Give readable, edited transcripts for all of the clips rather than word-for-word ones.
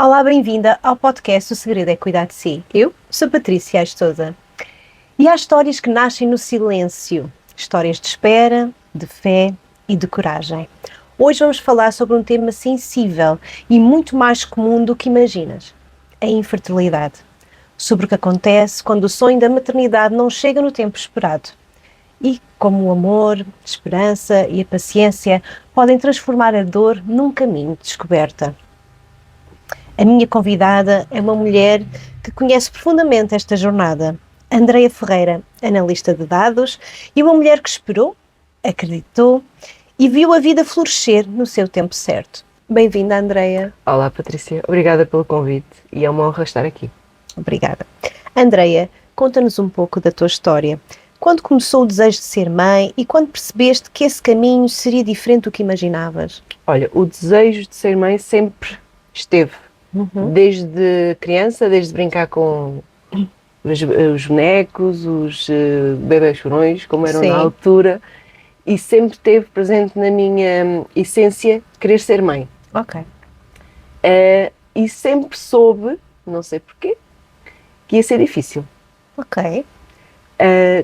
Olá, bem-vinda ao podcast O Segredo é Cuidar de Si. Eu sou Patrícia Sousa. E há histórias que nascem no silêncio. Histórias de espera, de fé e de coragem. Hoje vamos falar sobre um tema sensível e muito mais comum do que imaginas. A infertilidade. Sobre o que acontece quando o sonho da maternidade não chega no tempo esperado. E como o amor, a esperança e a paciência podem transformar a dor num caminho de descoberta. A minha convidada é uma mulher que conhece profundamente esta jornada. Andreia Ferreira, analista de dados, e uma mulher que esperou, acreditou e viu a vida florescer no seu tempo certo. Bem-vinda, Andreia. Olá, Patrícia. Obrigada pelo convite e é uma honra estar aqui. Obrigada. Andreia, conta-nos um pouco da tua história. Quando começou o desejo de ser mãe e quando percebeste que esse caminho seria diferente do que imaginavas? Olha, o desejo de ser mãe sempre esteve. Desde criança, desde brincar com os bonecos, os bebés chorões, como eram na altura, e sempre esteve presente na minha essência querer ser mãe. Ok. E sempre soube, não sei porquê, que ia ser difícil. Ok.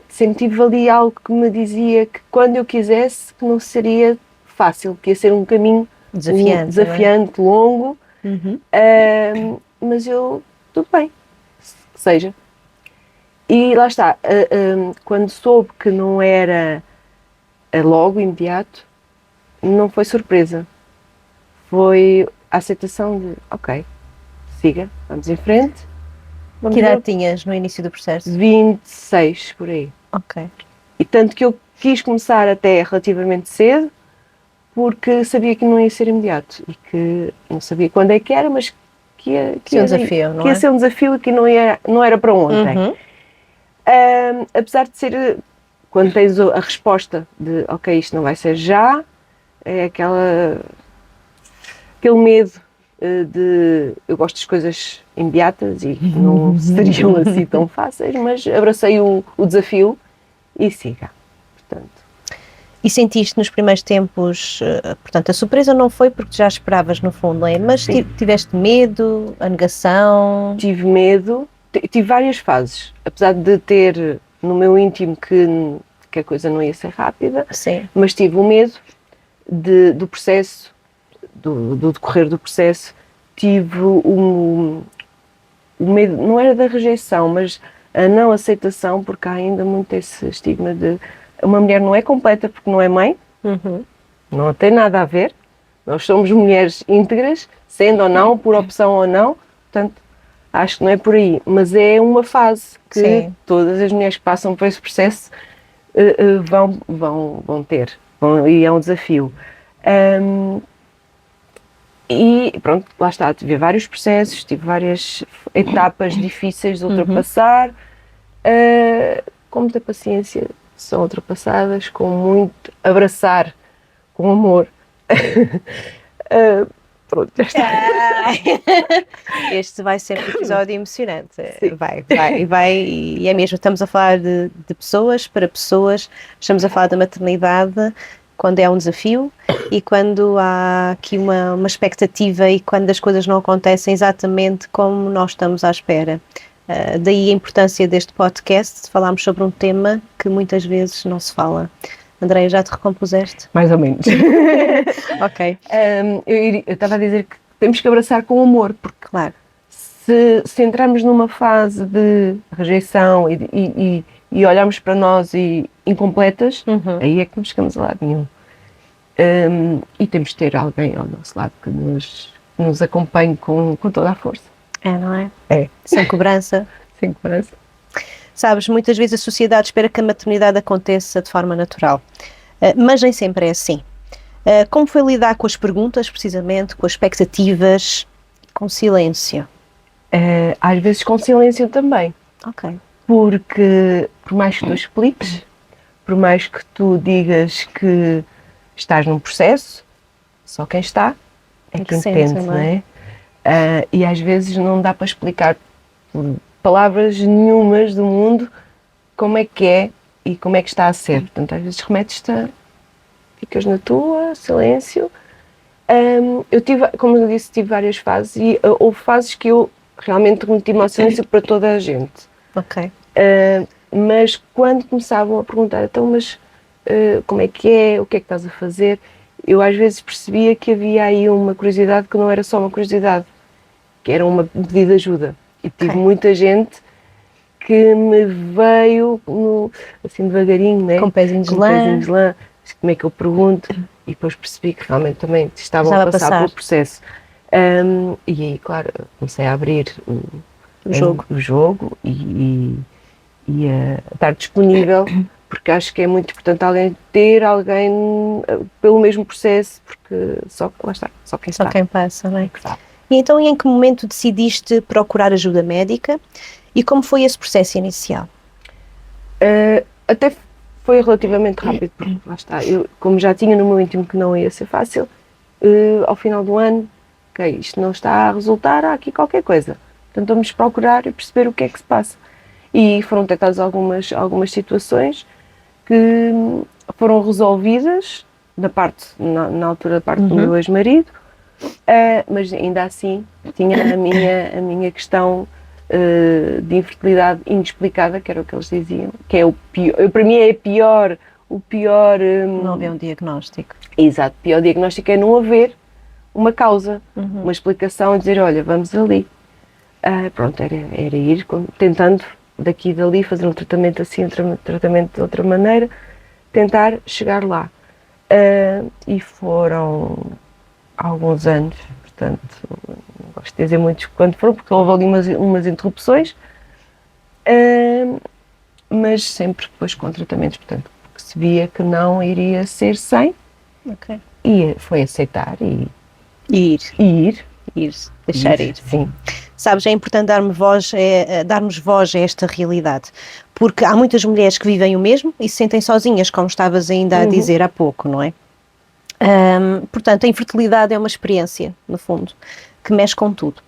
Sempre tive ali algo que me dizia que quando eu quisesse que não seria fácil, que ia ser um caminho desafiante, longo, mas eu, tudo bem, que seja. E lá está, quando soube que não era logo, imediato, não foi surpresa, foi a aceitação de, ok, siga, vamos em frente. Que idade tinhas no início do processo? 26, por aí. Ok. E tanto que eu quis começar até relativamente cedo, porque sabia que não ia ser imediato e que não sabia quando é que era, mas que ia ser um desafio, não é? Que ia ser um desafio e que não era para ontem. Apesar de ser, quando tens a resposta de ok, isto não vai ser já, é aquele medo de eu gosto das coisas imediatas e que não seriam assim tão fáceis, mas abracei o desafio e siga, portanto. E sentiste nos primeiros tempos, portanto, a surpresa não foi porque já esperavas no fundo, não é? Mas tiveste medo, a negação? Tive medo, tive várias fases, apesar de ter no meu íntimo que a coisa não ia ser rápida. Sim. Mas tive o medo do processo, do decorrer do processo, tive o medo, não era da rejeição, mas a não aceitação, porque há ainda muito esse estigma de uma mulher não é completa porque não é mãe, não tem nada a ver, nós somos mulheres íntegras, sendo ou não, por opção ou não, portanto, acho que não é por aí, mas é uma fase que todas as mulheres que passam por esse processo vão ter, e é um desafio. E pronto, lá está, tive vários processos, tive várias etapas difíceis de ultrapassar, com muita paciência são ultrapassadas, com muito abraçar, com amor. Pronto, já está. Este vai ser um episódio emocionante. E é mesmo, estamos a falar de pessoas para pessoas, estamos a falar da maternidade quando é um desafio e quando há aqui uma expectativa e quando as coisas não acontecem exatamente como nós estamos à espera. Daí a importância deste podcast, falarmos sobre um tema que muitas vezes não se fala. Andreia, já te recompuseste? Mais ou menos. Ok. Eu estava a dizer que temos que abraçar com amor, porque, claro, se entrarmos numa fase de rejeição e olharmos para nós incompletas, aí é que não chegamos a lado nenhum. E temos de ter alguém ao nosso lado que nos acompanhe com toda a força. É, não é? É. Sem cobrança. Sem cobrança. Sabes, muitas vezes a sociedade espera que a maternidade aconteça de forma natural, mas nem sempre é assim. Como foi lidar com as perguntas, precisamente, com as expectativas, com silêncio? Às vezes com silêncio também. Ok. Porque por mais que tu expliques, por mais que tu digas que estás num processo, só quem está é quem entende, não é? E às vezes não dá para explicar por palavras nenhumas do mundo como é e como é que está a ser. Portanto, às vezes remetes-te ficas na tua, silêncio, Eu tive, como eu disse, tive várias fases e houve fases que eu realmente remeti-me ao silêncio para toda a gente. Ok. Mas quando começavam a perguntar, então, mas como é? O que é que estás a fazer? Eu às vezes percebia que havia aí uma curiosidade que não era só uma curiosidade, que era um pedido de ajuda. E tive Ok. muita gente que me veio assim devagarinho, né? Com pezinhos de Com lã. pezinhos de lã, como é que eu pergunto? E depois percebi que realmente também estavam Estava a a passar passar. pelo processo. E aí, claro, comecei a abrir O jogo. o jogo e a estar disponível, porque acho que é muito importante ter alguém pelo mesmo processo, porque lá está, só quem Só está quem passa, não é? é que sabe. E então, em que momento decidiste procurar ajuda médica e como foi esse processo inicial? Até foi relativamente rápido, porque lá está, eu, como já tinha no meu íntimo que não ia ser fácil, ao final do ano, ok, isto não está a resultar, há aqui qualquer coisa. Portanto, vamos procurar e perceber o que é que se passa. E foram detectadas algumas situações que foram resolvidas na altura da parte do meu ex-marido, mas ainda assim tinha a minha questão de infertilidade inexplicada, que era o que eles diziam, que é o pior, para mim é o pior... Não havia um diagnóstico. Exato, o pior diagnóstico é não haver uma causa, uma explicação, dizer, olha, vamos ali. Pronto, era ir tentando daqui e dali, fazer um tratamento assim, um tratamento de outra maneira, tentar chegar lá. E foram alguns anos, portanto, não gosto de dizer muitos quando foram, porque houve ali umas interrupções, mas sempre depois com tratamentos, portanto, porque se via que não iria ser sem, Ok. e foi aceitar e Ir, ir. deixar ir. Sim. Sabes, é importante darmos voz a esta realidade, porque há muitas mulheres que vivem o mesmo e se sentem sozinhas, como estavas ainda a dizer há pouco, não é? Portanto, a infertilidade é uma experiência, no fundo, que mexe com tudo.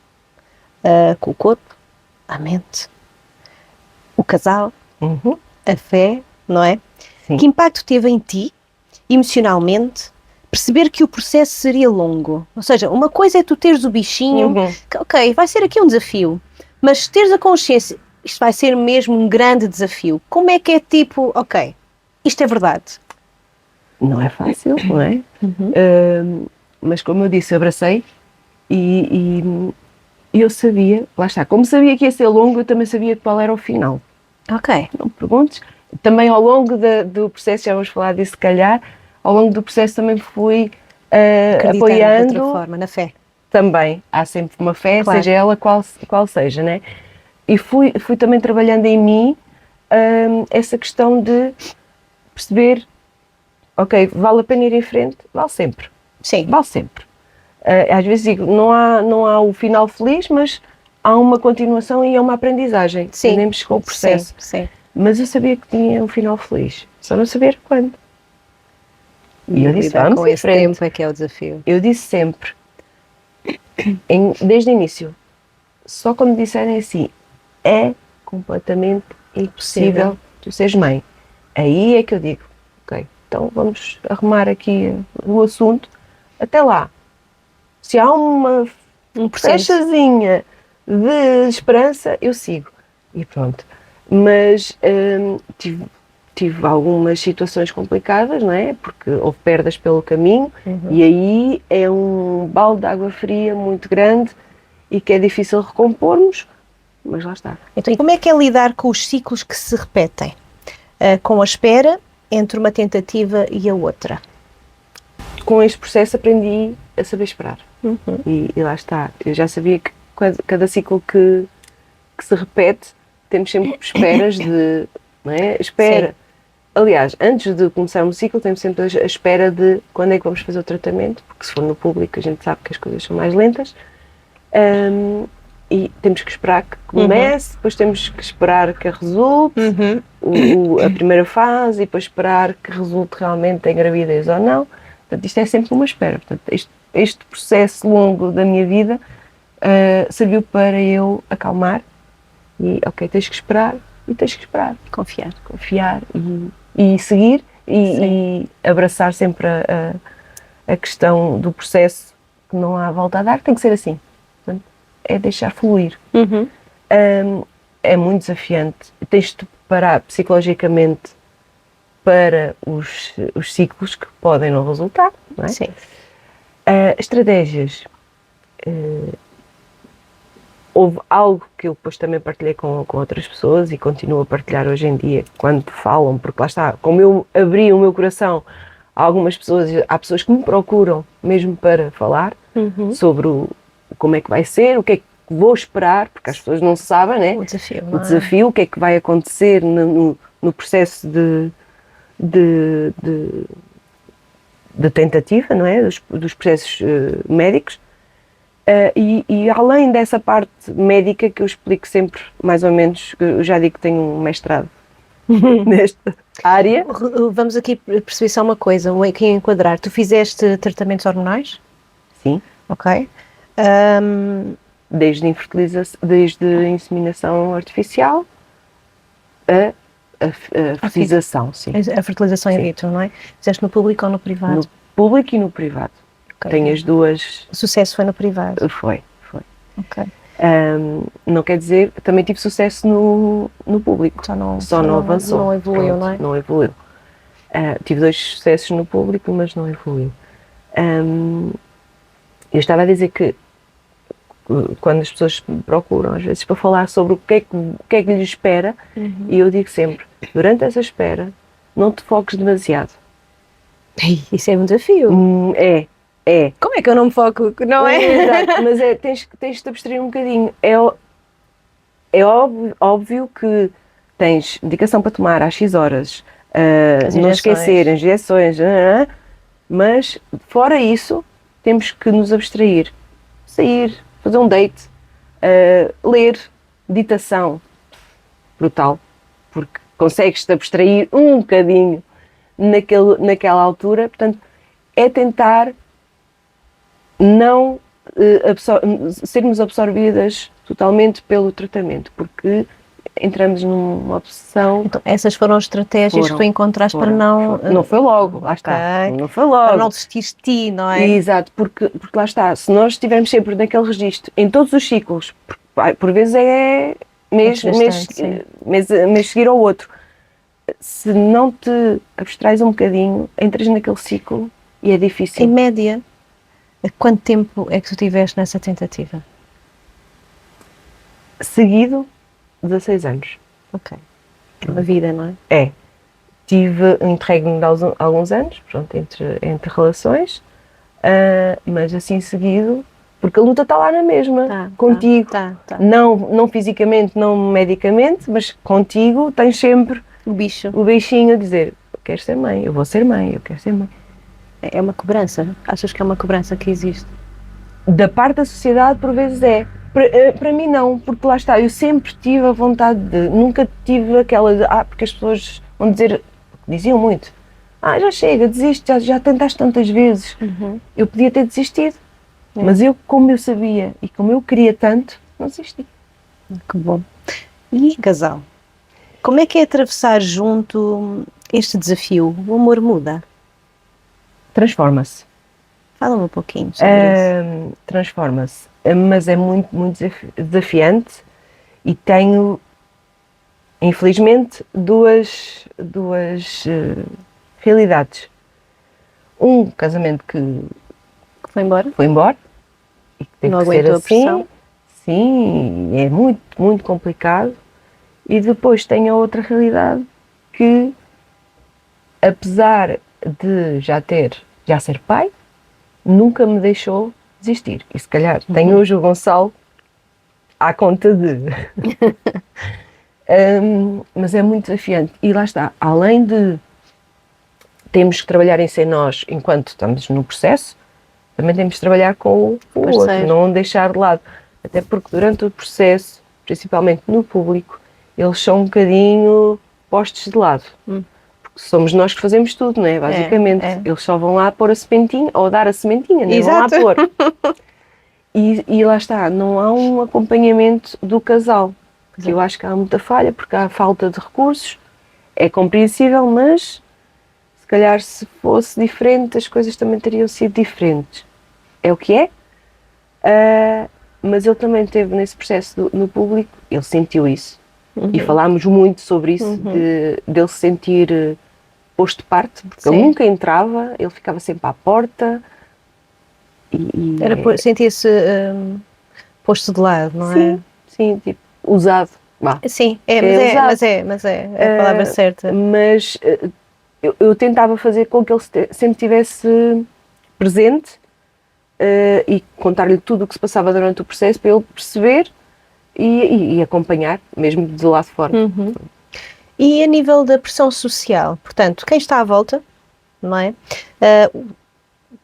Com o corpo, a mente, o casal, a fé, não é? Sim. Que impacto teve em ti, emocionalmente, perceber que o processo seria longo? Ou seja, uma coisa é tu teres o bichinho, que, ok, vai ser aqui um desafio, mas teres a consciência, isto vai ser mesmo um grande desafio. Como é que é tipo, ok, isto é verdade? Não é fácil, não é? Mas como eu disse, abracei e eu sabia, lá está, como sabia que ia ser longo, eu também sabia qual era o final. Ok. Não me perguntes. Também ao longo do processo, já vamos falar disso se calhar, ao longo do processo também fui Acreditar de apoiando. outra forma, na fé. Também, há sempre uma fé, Claro. seja ela qual seja, né? E fui também trabalhando em mim essa questão de perceber, ok, vale a pena ir em frente? Vale sempre. Sim. Vale sempre. Às vezes digo, não há o final feliz, mas há uma continuação e é uma aprendizagem. Sim. Aprendemos com o processo. Sim. Mas eu sabia que tinha um final feliz, só não saber quando. E eu disse, lidar vamos com em esse frente. tempo é que é o desafio. Eu disse sempre, desde o início, só quando disserem assim, é completamente impossível tu seres mãe. Aí é que eu digo, ok, então vamos arrumar aqui o assunto. Até lá, se há uma fechazinha de esperança, eu sigo. E pronto. Mas tive algumas situações complicadas, não é? Porque houve perdas pelo caminho e aí é um balde de água fria muito grande e que é difícil recompormos, mas lá está. Então, e como é que é lidar com os ciclos que se repetem? Com a espera entre uma tentativa e a outra? Com este processo aprendi a saber esperar. E lá está. Eu já sabia que cada ciclo que se repete, temos sempre esperas de... Não é? Espera. Sim. Aliás, antes de começar um ciclo, temos sempre a espera de quando é que vamos fazer o tratamento, porque se for no público a gente sabe que as coisas são mais lentas. E temos que esperar que comece, depois temos que esperar que resulte a primeira fase e depois esperar que resulte realmente em gravidez ou não. Portanto, isto é sempre uma espera. Portanto, este processo longo da minha vida serviu para eu acalmar e, ok, tens que esperar e tens que esperar. Confiar e seguir e abraçar sempre a questão do processo, que não há volta a dar, tem que ser assim. Portanto, é deixar fluir. Uhum. É muito desafiante. Tens de preparar psicologicamente para os ciclos que podem não resultar, não é? Sim. Estratégias. Houve algo que eu depois também partilhei com outras pessoas e continuo a partilhar hoje em dia quando falam, porque lá está, como eu abri o meu coração a algumas pessoas, há pessoas que me procuram mesmo para falar sobre como é que vai ser, o que é que vou esperar, porque as pessoas não sabem, né? O desafio, O não é? desafio, o que é que vai acontecer no processo de tentativa, não é? Dos processos médicos. E além dessa parte médica que eu explico sempre mais ou menos, que eu já digo que tenho um mestrado nesta área. Vamos aqui perceber só uma coisa, aqui a enquadrar. Tu fizeste tratamentos hormonais? Sim. Ok. Desde a inseminação artificial a fertilização, sim. A fertilização in Sim. vitro, não é? Fizeste no público ou no privado? No público e no privado. Ok. Tenho as duas. O sucesso foi no privado? Foi. Ok. Não quer dizer, também tive sucesso no público. Só não avançou. Não evoluiu, Pronto, não é? Não evoluiu. Tive 2 sucessos no público, mas não evoluiu. Eu estava a dizer que quando as pessoas me procuram, às vezes, para falar sobre o que é que lhes espera, e eu digo sempre, durante essa espera, não te foques demasiado. Isso é um desafio. É. Como é que eu não me foco? Não é? Exato, mas tens de te abstrair um bocadinho. É óbvio que tens medicação para tomar às X horas, não esquecer, injeções, mas fora isso, temos que nos abstrair. Sair, fazer um date, ler, meditação, brutal, porque consegues-te abstrair um bocadinho naquela altura, portanto, é tentar não sermos absorvidas totalmente pelo tratamento, porque entramos numa obsessão. Então, essas foram as estratégias que tu encontraste para não... Não foi logo, lá está. Não foi logo. Para não desistir de ti, não é? Exato, porque lá está, se nós estivermos sempre naquele registro, em todos os ciclos, por vezes é mês seguir ao outro, se não te abstrais um bocadinho, entras naquele ciclo e é difícil. Em média, quanto tempo é que tu tiveste nessa tentativa? Seguido, 16 anos. Ok. É uma vida, não é? É. Tive um interregno de alguns anos, pronto, entre relações, mas assim seguido, porque a luta está lá na mesma, contigo. Tá. Não fisicamente, não medicamente, mas contigo tens sempre o bichinho a dizer, eu quero ser mãe, eu vou ser mãe, eu quero ser mãe. É uma cobrança? Achas que é uma cobrança que existe? Da parte da sociedade, por vezes é. Para mim não, porque lá está, eu sempre tive a vontade nunca tive aquela de, porque as pessoas vão diziam muito, já chega, desiste, já tentaste tantas vezes. Eu podia ter desistido, mas como eu sabia e como eu queria tanto, não desisti. Que bom. E casal? Como é que é atravessar junto este desafio? O amor muda? Transforma-se. Fala-me um pouquinho sobre isso. Transforma-se, mas é muito, muito desafiante e tenho, infelizmente, duas realidades. Um casamento que foi embora e que teve não que ser aguentou assim. A pressão. Sim, é muito, muito complicado. E depois tem a outra realidade que, apesar de já ser pai, nunca me deixou desistir. E se calhar tenho hoje o Gonçalo à conta de... mas é muito desafiante. E lá está, além de temos que trabalhar em ser nós enquanto estamos no processo, também temos que trabalhar com o outro, não deixar de lado. Até porque durante o processo, principalmente no público, eles são um bocadinho postos de lado. Porque somos nós que fazemos tudo, não é? Basicamente. Eles só vão lá pôr a sementinha, ou dar a sementinha, nem vão lá pôr. E lá está, não há um acompanhamento do casal. Que eu acho que há muita falha, porque há falta de recursos. É compreensível, mas se calhar se fosse diferente as coisas também teriam sido diferentes. É o que é, mas ele também teve nesse processo no público, ele sentiu isso. E falámos muito sobre isso, dele se sentir posto de parte, porque ele nunca entrava, ele ficava sempre à porta. Sentia-se posto de lado, não sim, é? Sim, tipo, usado. Sim, mas é a palavra certa. Mas eu tentava fazer com que ele sempre estivesse presente e contar-lhe tudo o que se passava durante o processo para ele perceber e acompanhar, mesmo do lado de fora. E a nível da pressão social, portanto, quem está à volta, não é?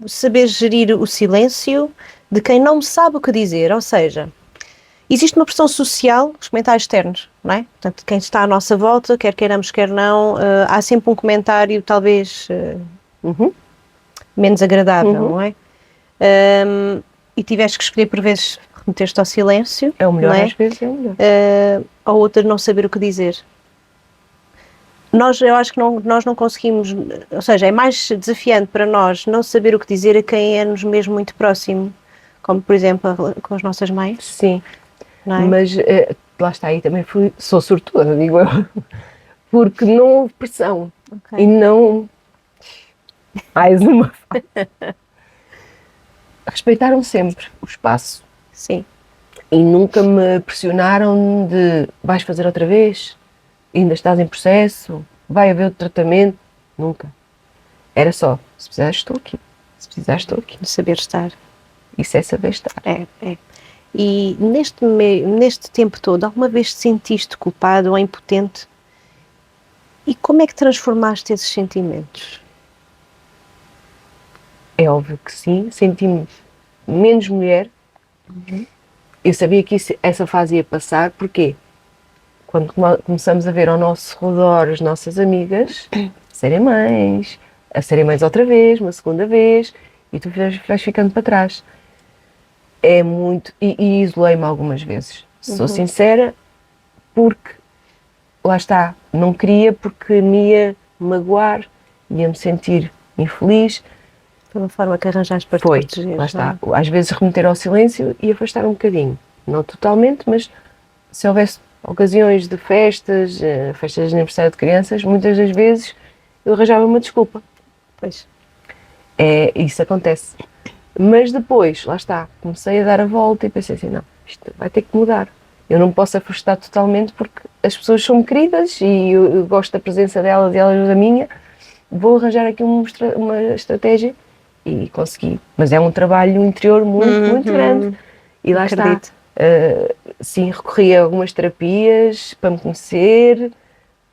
Saber gerir o silêncio de quem não sabe o que dizer, ou seja, existe uma pressão social, os comentários externos, não é? Portanto, quem está à nossa volta, quer queiramos, quer não, há sempre um comentário talvez menos agradável, não é? E tiveste que escolher por vezes remeter-te ao silêncio. É o melhor, não é? Às vezes é o melhor. Ou outra não saber o que dizer. Eu acho que nós não conseguimos, ou seja, é mais desafiante para nós não saber o que dizer a quem é-nos mesmo muito próximo, como por exemplo com as nossas mães. Sim, não é? Mas lá está, aí também sou sortuda, digo eu, porque não houve pressão e não... Mais uma. Respeitaram sempre o espaço. Sim. E nunca me pressionaram de vais fazer outra vez, ainda estás em processo, vai haver outro tratamento. Nunca. Era só, se precisares estou aqui, se precisares estou aqui. De saber estar. Isso é saber estar. É. E neste tempo todo, alguma vez te sentiste culpado ou impotente? E como é que transformaste esses sentimentos? É óbvio que sim, senti-me menos mulher. Eu sabia que essa fase ia passar, porque quando começamos a ver ao nosso redor as nossas amigas serem mães, a serem mães outra vez, uma segunda vez, e tu vais ficando para trás. É muito... E isolei-me algumas vezes. Sou sincera, porque, lá está, não queria, porque me ia magoar, ia-me sentir infeliz. Foi uma forma que arranjaste para te Foi, proteger. lá está. Às vezes remeter ao silêncio e afastar um bocadinho. Não totalmente, mas se houvesse ocasiões de festas, festas de aniversário de crianças, muitas das vezes eu arranjava uma desculpa. Pois. Isso acontece. Mas depois, lá está, comecei a dar a volta e pensei assim, não, isto vai ter que mudar. Eu não me posso afastar totalmente porque as pessoas são queridas e eu gosto da presença delas e elas da minha. Vou arranjar aqui uma estratégia e consegui. Mas é um trabalho interior muito grande. E lá Acredito. está. Sim, recorri a algumas terapias para me conhecer,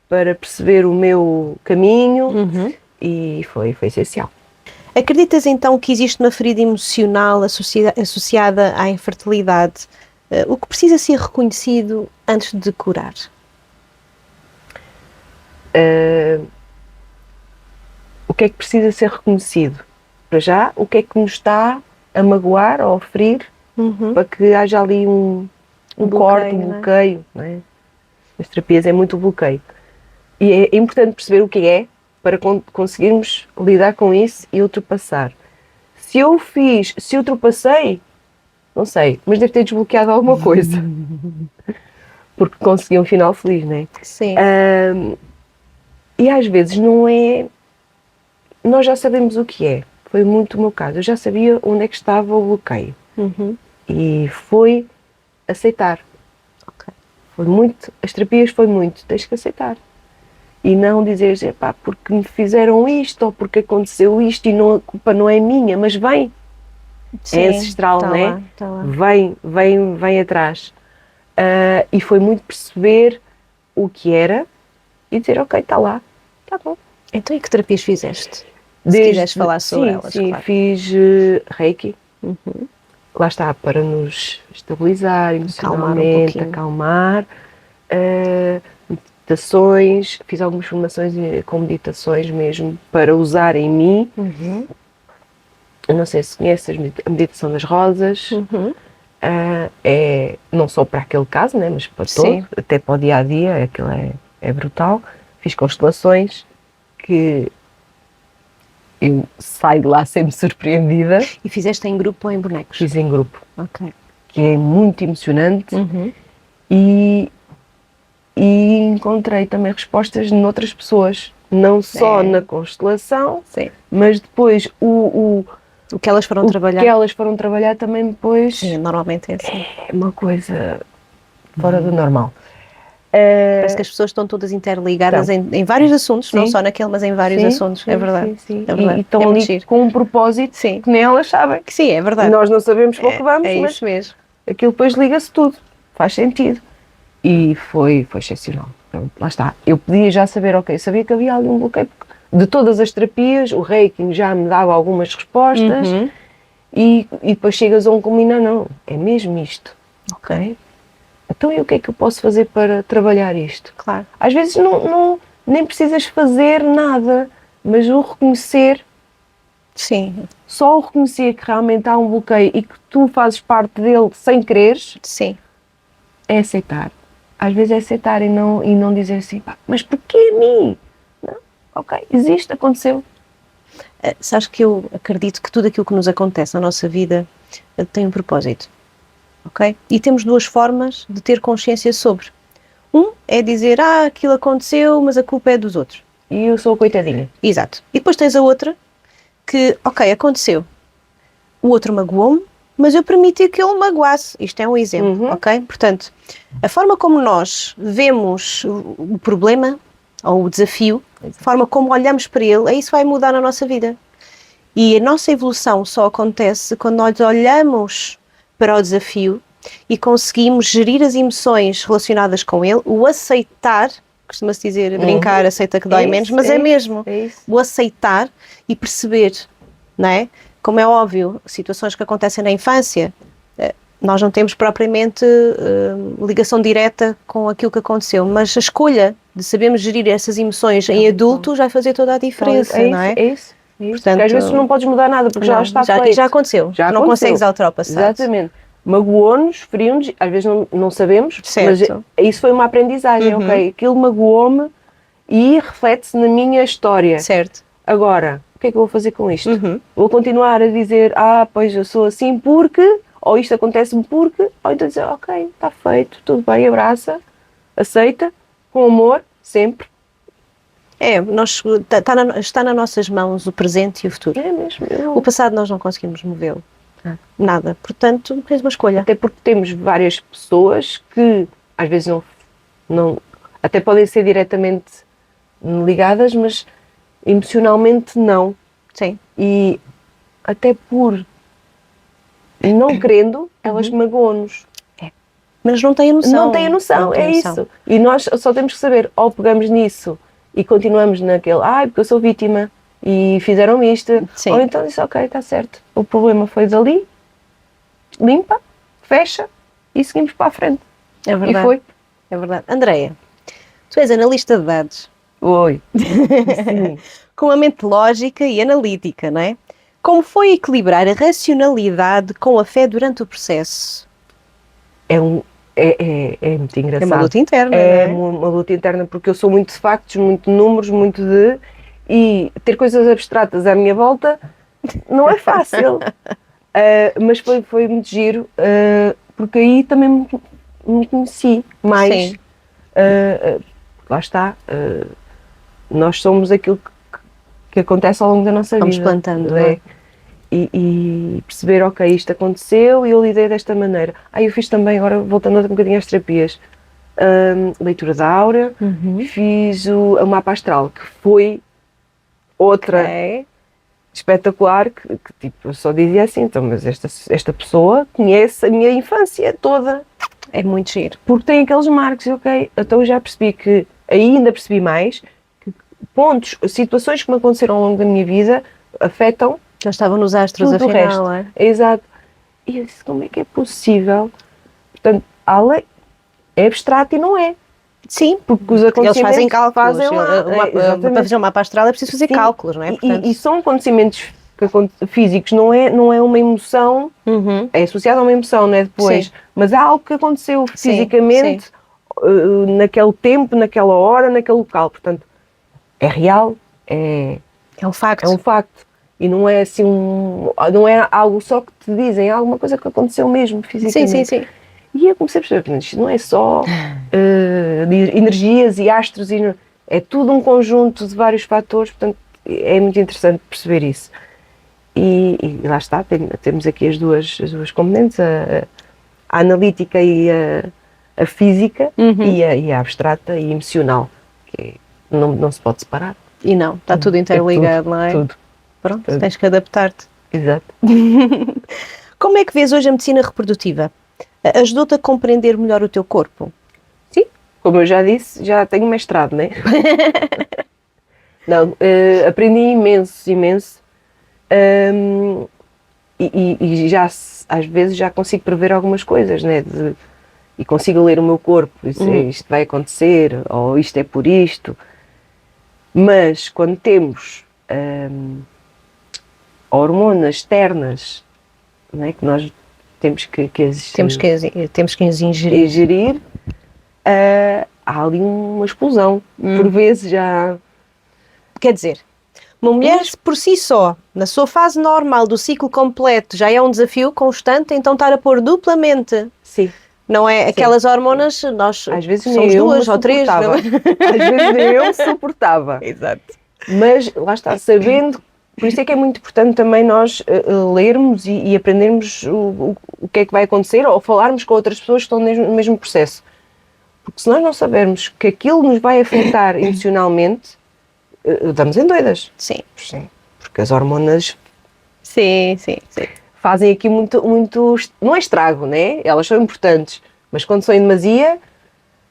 para perceber o meu caminho e foi essencial. Acreditas então que existe uma ferida emocional associada à infertilidade, o que precisa ser reconhecido antes de curar? O que é que precisa ser reconhecido? Para já, o que é que nos está a magoar ou a ferir para que haja ali um corte, um bloqueio. Não é? Nas terapias é muito o bloqueio. E é importante perceber o que é para conseguirmos lidar com isso e ultrapassar. Se eu ultrapassei, não sei, mas deve ter desbloqueado alguma coisa. Porque consegui um final feliz, não é? Sim. E às vezes não é... Nós já sabemos o que é. Foi muito o meu caso. Eu já sabia onde é que estava o bloqueio. E foi aceitar. Okay. Foi muito... As terapias foi muito. Tens que aceitar. E não dizer, epá, porque me fizeram isto ou porque aconteceu isto e não, a culpa não é minha, mas vem. Sim, é ancestral, tá não é? lá, tá lá. Vem atrás. E foi muito perceber o que era e dizer, ok, está lá, está bom. Então, e que terapias fizeste? Se quiseres falar sobre elas, sim, claro. fiz Reiki. Lá está, para nos estabilizar emocionalmente, acalmar. Meditações, fiz algumas formações com meditações mesmo para usar em mim. Eu não sei se conheces a meditação das rosas. É não só para aquele caso, né, mas para todo, até para o dia a dia, aquilo é brutal. Fiz constelações que eu saio de lá sempre surpreendida. E fizeste em grupo ou em bonecos? Fiz em grupo, Ok. que é muito emocionante. Uhum. E encontrei também respostas noutras pessoas, não só na constelação, Sim. mas depois o que elas foram trabalhar. que elas foram trabalhar também depois. Sim, normalmente é assim. É uma coisa fora do normal. Parece que as pessoas estão todas interligadas em vários assuntos, não só naquele, mas em vários assuntos. É verdade. Sim. É verdade. E estão ali com um propósito que nem elas sabem. Sim, é verdade. Nós não sabemos para o que vamos, mas isso mesmo. Aquilo depois liga-se tudo. Faz sentido. E foi excepcional. Então, lá está. Eu podia já saber, ok, sabia que havia ali um bloqueio. De todas as terapias, o Reiki já me dava algumas respostas. E depois chegas a um culminar, não, é mesmo isto. Ok? Então e o que é que eu posso fazer para trabalhar isto? Claro. Às vezes nem precisas fazer nada, mas o reconhecer, sim, só o reconhecer que realmente há um bloqueio e que tu fazes parte dele sem quereres, sim, é aceitar. Às vezes é aceitar e não dizer assim, pá, mas porquê a mim? Não, ok, existe, aconteceu. Sabes que eu acredito que tudo aquilo que nos acontece na nossa vida tem um propósito. Ok? E temos duas formas de ter consciência sobre. Um é dizer, aquilo aconteceu, mas a culpa é dos outros. E eu sou a coitadinha. Exato. E depois tens a outra que, ok, aconteceu. O outro magoou-me, mas eu permiti que ele magoasse. Isto é um exemplo, ok? Portanto, a forma como nós vemos o problema ou o desafio, a forma como olhamos para ele, é isso que vai mudar na nossa vida. E a nossa evolução só acontece quando nós olhamos para o desafio e conseguimos gerir as emoções relacionadas com ele, o aceitar, costuma-se dizer, brincar, aceita que dói menos, mas é mesmo, o aceitar e perceber, não é? Como é óbvio, situações que acontecem na infância, nós não temos propriamente ligação direta com aquilo que aconteceu, mas a escolha de sabermos gerir essas emoções em adultos vai fazer toda a diferença, não é? É isso. Portanto, porque às vezes tu não podes mudar nada, porque já está feito. Já aconteceu, Já tu não consegues ultrapassar. Exatamente. Magoou-nos, feriu-nos, às vezes não sabemos, certo. Mas isso foi uma aprendizagem, ok? Aquilo magoou-me e reflete-se na minha história. Certo. Agora, o que é que eu vou fazer com isto? Vou continuar a dizer, pois eu sou assim porque, ou isto acontece-me porque, ou então dizer, ok, está feito, tudo bem, abraça, aceita, com amor, sempre. Está nas nossas mãos o presente e o futuro. É mesmo. O passado nós não conseguimos movê-lo. Nada. Portanto, tens uma escolha. Até porque temos várias pessoas que às vezes não até podem ser diretamente ligadas, mas emocionalmente não. Sim. E até por não querendo, elas magoam-nos. Mas não têm a noção. Não têm a noção, é isso. E nós só temos que saber, ou pegamos nisso e continuamos naquele, porque eu sou vítima e fizeram-me isto. Sim. Ou então disse, ok, está certo, o problema foi dali, limpa, fecha e seguimos para a frente. É verdade. E foi. É verdade. Andreia, tu és analista de dados. Oi. Sim. Com uma mente lógica e analítica, não é? Como foi equilibrar a racionalidade com a fé durante o processo? É muito engraçado. É uma luta interna, É não é? uma luta interna, porque eu sou muito de factos, muito de números, muito de... E ter coisas abstratas à minha volta não é fácil. Mas foi muito giro, porque aí também me conheci mais. Sim. Lá está. Nós somos aquilo que acontece ao longo da nossa vida. Vamos plantando, não é? E perceber, ok, isto aconteceu e eu lidei desta maneira. Eu fiz também, agora voltando um bocadinho às terapias, leitura da aura, fiz o mapa astral, que foi outra espetacular, que tipo, eu só dizia assim, então, mas esta pessoa conhece a minha infância toda. É muito giro. Porque tem aqueles marcos, ok, então eu já percebi que, aí ainda percebi mais, que pontos, situações que me aconteceram ao longo da minha vida afetam. Já estavam nos astros, tudo afinal, o resto. Exato. E eu disse, como é que é possível? Portanto, a lei é abstrata e não é. Sim, porque os acontecimentos eles fazem cálculos. Para fazer um mapa astral é preciso fazer cálculos, não é? Portanto, e são acontecimentos físicos, não é uma emoção, é associado a uma emoção, não é depois, sim, mas há algo que aconteceu fisicamente, sim, naquele tempo, naquela hora, naquele local. Portanto, é real, é um facto. É um facto. E não é assim não é algo só que te dizem, é alguma coisa que aconteceu mesmo fisicamente. Sim, sim, sim. E eu comecei a perceber que isto não é só de energias e astros, é tudo um conjunto de vários fatores, portanto é muito interessante perceber isso. E lá está, temos aqui as duas componentes, a analítica e a física, e a abstrata e emocional, que não se pode separar. E não, está tudo interligado, não é? Tudo. Pronto, Tudo. tens que adaptar-te. Exato. Como é que vês hoje a medicina reprodutiva? Ajudou-te a compreender melhor o teu corpo? Sim, como eu já disse, já tenho mestrado, né? Não, aprendi imenso. E já, às vezes, já consigo prever algumas coisas, né? E consigo ler o meu corpo, isto vai acontecer, ou isto é por isto. Mas quando temos hormonas externas, né, que nós temos que Temos que as ingerir. Há ali uma explosão. Por vezes já... Quer dizer, uma mulher por si só, na sua fase normal do ciclo completo, já é um desafio constante, então estar a pôr duplamente. Sim. Não é? Aquelas hormonas, nós às vezes somos nem eu duas ou três. Não é? Às vezes nem eu suportava. Exato. Mas lá está, sabendo, por isso é que é muito importante também nós lermos e aprendermos o que é que vai acontecer, ou falarmos com outras pessoas que estão no mesmo processo. Porque se nós não sabermos que aquilo nos vai afetar emocionalmente, estamos em doidas. Sim. Porque as hormonas Sim. fazem aqui muito, não é estrago, né? Elas são importantes, mas quando são em demasia,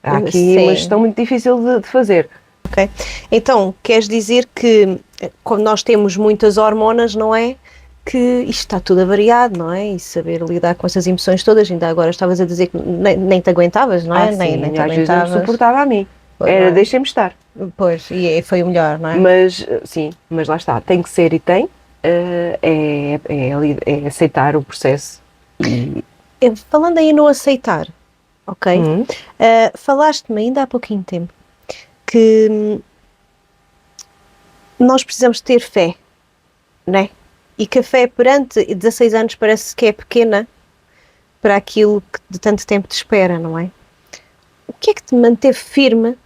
há aqui uma gestão muito difícil de fazer. Ok. Então, queres dizer que quando nós temos muitas hormonas, não é? Que isto está tudo avariado, não é? E saber lidar com essas emoções todas, ainda agora estavas a dizer que nem te aguentavas, não é? Nem te às vezes não suportava a mim. Era deixem-me estar. Pois, e foi o melhor, não é? Mas lá está, tem que ser e tem, é aceitar o processo. Falando aí no aceitar, ok? Falaste-me ainda há pouquinho tempo que nós precisamos ter fé, não é? E que a fé perante 16 anos parece que é pequena para aquilo que de tanto tempo te espera, não é? O que é que te manteve firme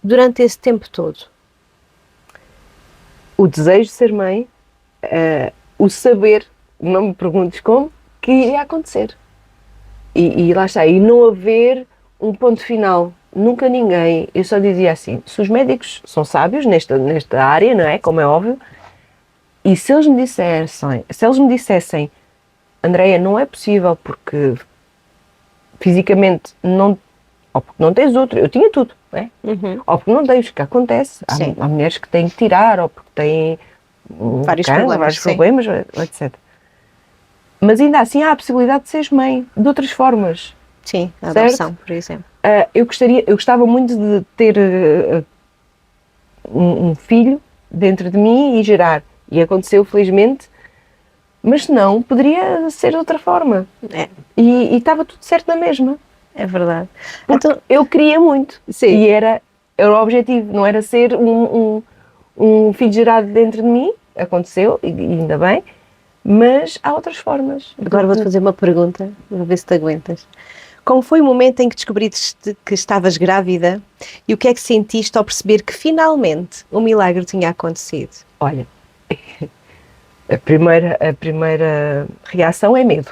durante esse tempo todo? O desejo de ser mãe, o saber, não me perguntes como, que iria acontecer. E lá está, e não haver um ponto final. Nunca ninguém, eu só dizia assim, se os médicos são sábios nesta área, não é? Como é óbvio, e se eles me dissessem, Andreia, não é possível porque fisicamente não, ou porque não tens outro, eu tinha tudo, não é? Ou porque não tens, o que acontece? Há mulheres que têm que tirar, ou porque têm vários problemas, etc. Mas ainda assim há a possibilidade de seres mãe, de outras formas. Sim, a adoção, por exemplo. Eu gostava muito de ter um filho dentro de mim e gerar. E aconteceu, felizmente, mas se não, poderia ser de outra forma. E estava tudo certo na mesma. É verdade. Então, eu queria muito. Sim. E era o objetivo, não era ser um filho gerado dentro de mim. Aconteceu, e ainda bem. Mas há outras formas. Agora vou-te fazer uma pergunta, vou ver se te aguentas. Como foi o momento em que descobriste que estavas grávida e o que é que sentiste ao perceber que finalmente o milagre tinha acontecido? Olha, a primeira reação é medo.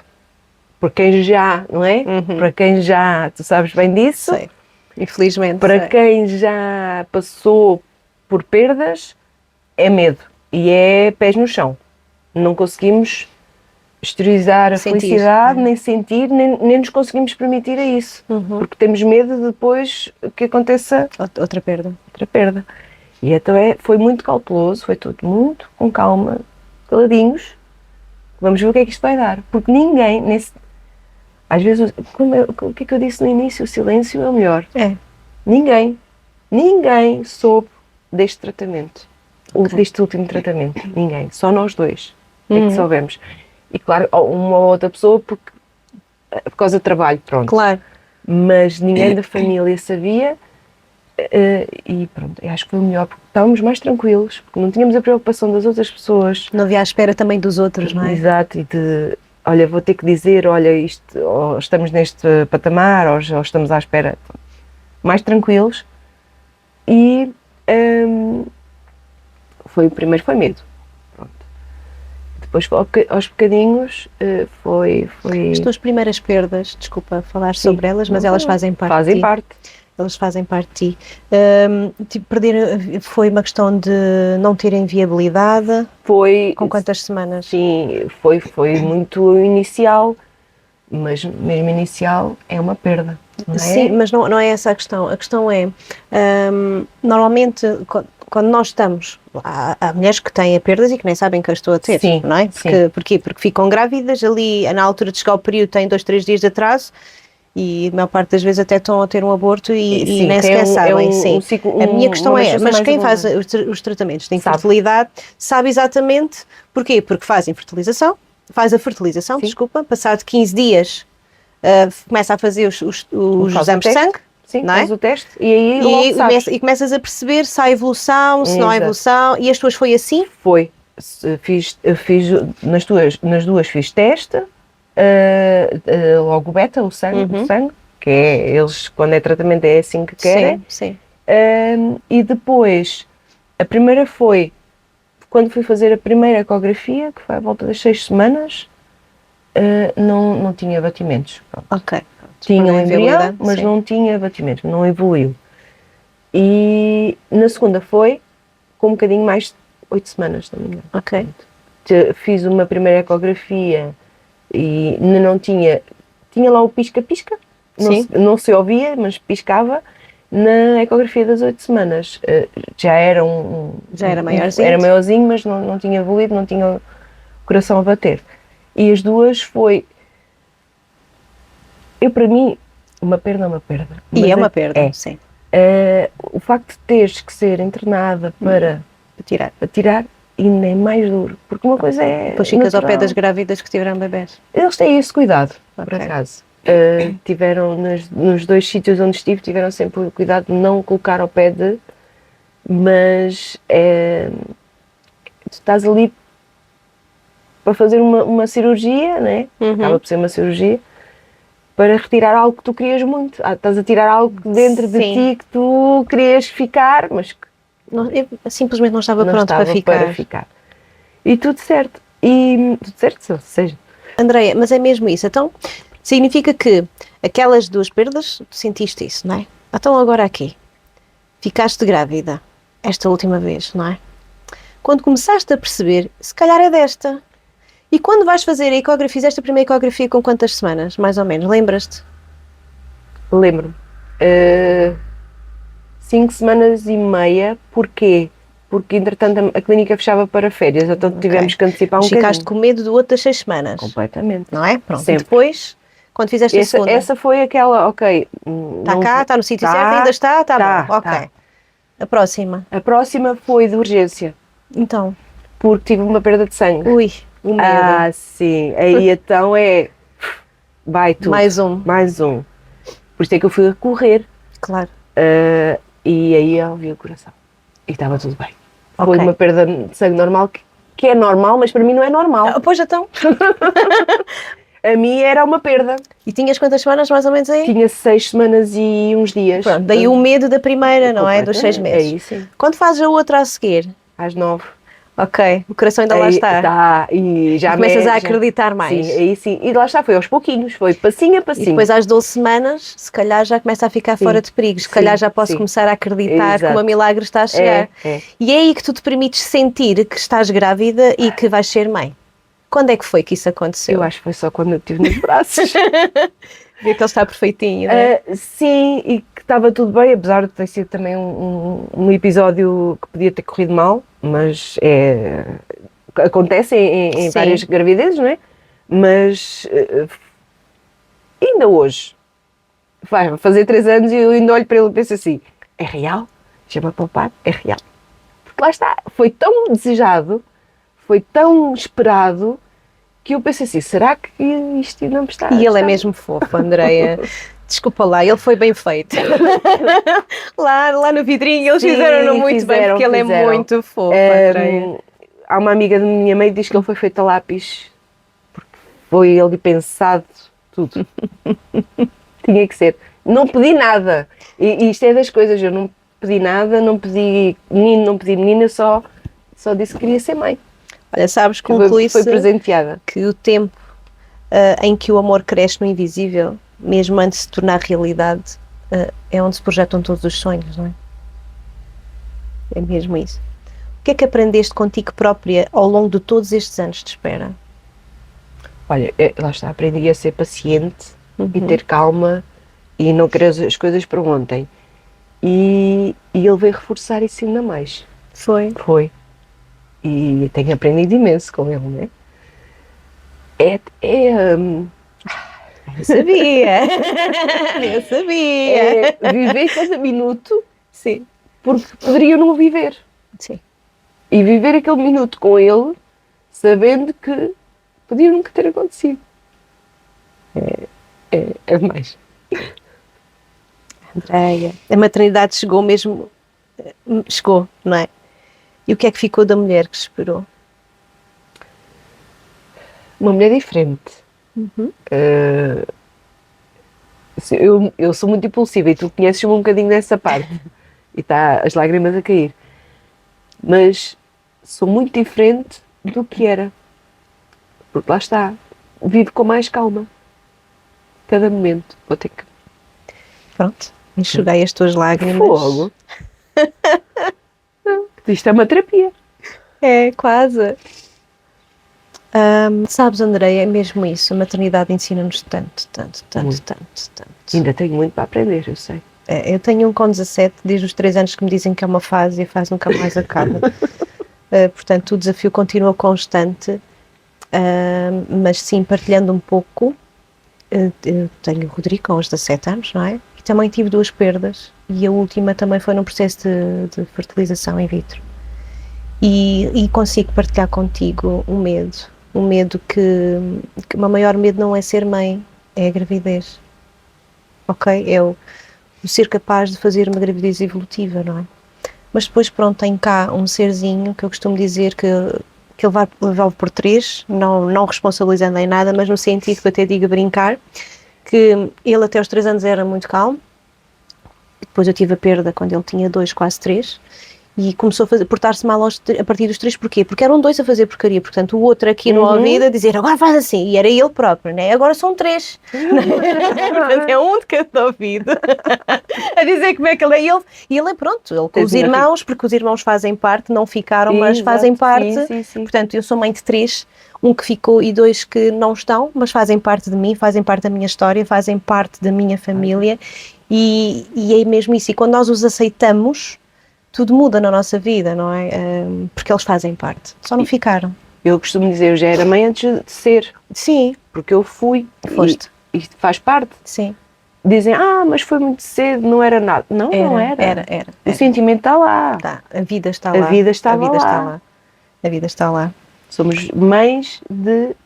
Por quem já, não é? Para quem já, tu sabes bem disso. Sei. Infelizmente. Para quem já passou por perdas, é medo. E é pés no chão. Não conseguimos exteriorizar a felicidade, nem sentir, nem nos conseguimos permitir a isso. Porque temos medo de depois que aconteça outra perda. E então foi muito cauteloso, foi tudo muito com calma, caladinhos. Vamos ver o que é que isto vai dar. Porque ninguém, às vezes, o que é que eu disse no início? O silêncio é o melhor. Ninguém soube deste tratamento. Deste último tratamento. Ninguém. Só nós dois é que soubemos. E claro, uma ou outra pessoa por causa do trabalho, pronto. Claro. Mas ninguém da família sabia. E pronto, eu acho que foi o melhor, porque estávamos mais tranquilos, porque não tínhamos a preocupação das outras pessoas. Não havia à espera também dos outros, não é? Exato, e de, olha, vou ter que dizer, olha, isto, ou estamos neste patamar, ou estamos à espera. Mais tranquilos. E foi o primeiro, foi medo. Pronto. Depois, aos bocadinhos, foi... As tuas primeiras perdas, desculpa falar Sim, sobre elas, mas não, elas fazem parte de fazem ti. parte. Elas fazem parte de ti. Tipo, perder foi uma questão de não terem viabilidade? Foi... Com quantas semanas? Sim, foi muito inicial, mas mesmo inicial é uma perda, não é? Sim, mas não é essa a questão. A questão é, normalmente, quando nós estamos, há mulheres que têm perdas e que nem sabem que eu estou a ter, Sim, não é? Porquê? Porque ficam grávidas ali, na altura de chegar ao período, têm 2, 3 dias de atraso e a maior parte das vezes até estão a ter um aborto e Sim, nem sequer sabem, sim. ciclo, A minha questão é, mas mais quem faz abundante. os tratamentos de infertilidade sabe exatamente porquê? Porque faz a fertilização, Sim. desculpa, passado 15 dias começa a fazer os exames de sangue, Sim, não é? faz o teste e aí logo sabes. E começas a perceber se há evolução, se não há Exato. evolução, e as tuas foi assim? Foi. Fiz nas duas fiz teste, logo o beta, o sangue, que é, eles, quando é tratamento é assim que querem. Sim. E depois, a primeira foi, quando fui fazer a primeira ecografia, que foi à volta das 6 semanas, não tinha batimentos. Pronto. Ok. Tinha um embrião, mas sim, não tinha batimentos, não evoluiu. E na segunda foi com um bocadinho mais de 8 semanas, se não me engano. Ok. Fiz uma primeira ecografia e não tinha lá o pisca-pisca, não se ouvia, mas piscava. Na ecografia das 8 semanas já era já era maiorzinho. Era maiorzinho, mas não tinha evoluído, não tinha o coração a bater. E as duas foi... Para mim, uma perda é uma perda. E é uma perda, sim. O facto de teres que ser internada para tirar ainda é mais duro, porque uma coisa é... Depois ficas ao pé das grávidas que tiveram bebés. Eles têm esse cuidado, por acaso. Tiveram, nos 2 sítios onde estive, tiveram sempre o cuidado de não colocar ao pé de... Mas tu estás ali para fazer uma cirurgia, né? Acaba por ser uma cirurgia, para retirar algo que tu querias muito. Estás a tirar algo dentro de ti que tu querias ficar, mas que eu simplesmente não estava pronto para ficar. E tudo certo. Ou seja... Andreia, mas é mesmo isso. Então, significa que aquelas 2 perdas, tu sentiste isso, não é? Então agora aqui, ficaste grávida, esta última vez, não é? Quando começaste a perceber, se calhar é desta. E quando vais fazer a ecografia, fizeste a primeira ecografia com quantas semanas, mais ou menos? Lembras-te? Lembro-me. 5 semanas e meia. Porquê? Porque, entretanto, a clínica fechava para férias, então tivemos que antecipar um bocadinho. Ficaste com medo do outro das 6 semanas. Completamente. Não é? Pronto. Sempre. Depois, quando fizeste a segunda... Essa foi aquela, ok... Está cá, está no sítio certo, ainda está? Está bom, ok. Tá. A próxima? A próxima foi de urgência. Então? Porque tive uma perda de sangue. Ui, o medo. Ah, sim. Aí então vai tudo. Mais um. Por isso é que eu fui a correr. Claro. E aí eu vi o coração. E estava tudo bem. Foi uma perda de sangue normal, que é normal, mas para mim não é normal. Pois então. A mim era uma perda. E tinhas quantas semanas mais ou menos aí? Tinha 6 semanas e uns dias. Pronto, daí o medo da primeira, não é? Dos 6 meses. Aí sim. Quando fazes a outra a seguir? Às 9. Ok, o coração ainda lá está. Está, e já começas a acreditar mais. Sim, aí sim. E lá está, foi aos pouquinhos, foi passinho a passinho. E depois às 12 semanas, se calhar já começa a ficar fora de perigo, se calhar já posso começar a acreditar que o milagre está a chegar. E é aí que tu te permites sentir que estás grávida e que vais ser mãe. Quando é que foi que isso aconteceu? Eu acho que foi só quando eu estive nos braços. Vê que ele está perfeitinho, não é? Sim, e que estava tudo bem, apesar de ter sido também um episódio que podia ter corrido mal, mas acontece em várias gravidezes, não é? Mas ainda hoje, vai fazer 3 anos e eu ainda olho para ele e penso assim, é real? Chama a poupar, é real. Porque lá está, foi tão desejado, foi tão esperado, que eu pensei assim, será que isto ainda me está... E ele é mesmo fofo, Andreia. Desculpa lá, ele foi bem feito. lá no vidrinho eles Sim, fizeram-no muito bem, porque ele é muito fofo, Andreia. Há uma amiga da minha mãe que diz que ele foi feito a lápis, porque foi ali pensado tudo. Tinha que ser. Não pedi nada. E isto é das coisas, eu não pedi nada, não pedi menino, não pedi menina, só disse que queria ser mãe. Olha, sabes, Foi conclui-se presenteada. que o tempo em que o amor cresce no invisível, mesmo antes de se tornar realidade, é onde se projetam todos os sonhos, não é? É mesmo isso. O que é que aprendeste contigo própria ao longo de todos estes anos de espera? Olha, lá está, aprendi a ser paciente e ter calma e não querer as coisas para ontem. E ele veio reforçar isso ainda mais. Foi. Foi. E tenho aprendido imenso com ele, não é? Eu sabia! Eu sabia! É viver cada minuto, Sim. porque poderia não viver. Sim. E viver aquele minuto com ele, sabendo que podia nunca ter acontecido. É mais. Andreia, a maternidade chegou mesmo, chegou, não é? E o que é que ficou da mulher que esperou? Uma mulher diferente. Eu sou muito impulsiva e tu conheces-me um bocadinho dessa parte. E está as lágrimas a cair. Mas sou muito diferente do que era. Porque lá está. Vivo com mais calma. Cada momento. Vou ter que... Pronto, enxuguei as tuas lágrimas. Fogo! Isto é uma terapia. É, quase. Sabes, Andreia, é mesmo isso. A maternidade ensina-nos tanto. Ainda tenho muito para aprender, eu sei. Eu tenho um com 17, desde os 3 anos que me dizem que é uma fase e a fase nunca mais acaba. Portanto, o desafio continua constante, mas sim, partilhando um pouco. Eu tenho o Rodrigo com os 17 anos, não é? E também tive 2 perdas e a última também foi num processo de fertilização in vitro. E consigo partilhar contigo um medo que o meu maior medo não é ser mãe, é a gravidez, ok? É o ser capaz de fazer uma gravidez evolutiva, não é? Mas depois, pronto, tem cá um serzinho que eu costumo dizer que ele vai levá-lo por 3, não responsabilizando em nada, mas no sentido que eu até digo a brincar, que ele até aos 3 anos era muito calmo, depois eu tive a perda quando ele tinha 2, quase 3, e começou a portar-se mal a partir dos 3, porquê? Porque eram 2 a fazer porcaria, portanto o outro aqui no ouvido a dizer, agora faz assim, e era ele próprio, né? Agora são 3. Portanto é um de cada ouvido, a dizer como é que ele é, e ele é pronto, ele com os irmãos, porque os irmãos fazem parte, não ficaram, mas fazem parte, sim. Portanto eu sou mãe de 3, um que ficou e 2 que não estão, mas fazem parte de mim, fazem parte da minha história, fazem parte da minha família, e é mesmo isso, e quando nós os aceitamos, tudo muda na nossa vida, não é? Porque eles fazem parte, só não ficaram. Eu costumo dizer, eu já era mãe antes de ser. Sim. Porque eu fui. Foste. E faz parte. Sim. Dizem, mas foi muito cedo, não era nada. Não era. Era. O sentimento está lá. Tá. A vida está lá. A vida estava lá. A vida está lá. Somos mães de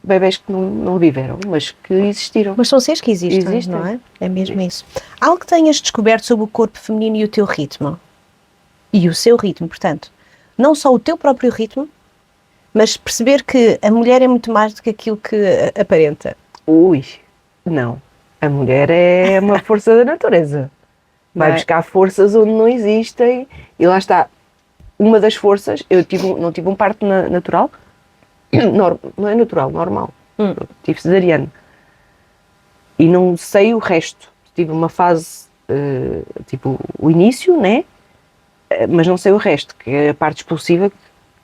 bebés que não viveram, mas que existiram. Mas são seres que existem, não é? É mesmo isso. Algo que tenhas descoberto sobre o corpo feminino e o teu ritmo? E o seu ritmo, portanto. Não só o teu próprio ritmo, mas perceber que a mulher é muito mais do que aquilo que aparenta. Não. A mulher é uma força da natureza. Vai buscar forças onde não existem e lá está. Uma das forças, não tive um parto natural, não é natural, normal. Tive cesariano. E não sei o resto. Tive uma fase, tipo, o início, né? Mas não sei o resto, que é a parte expulsiva.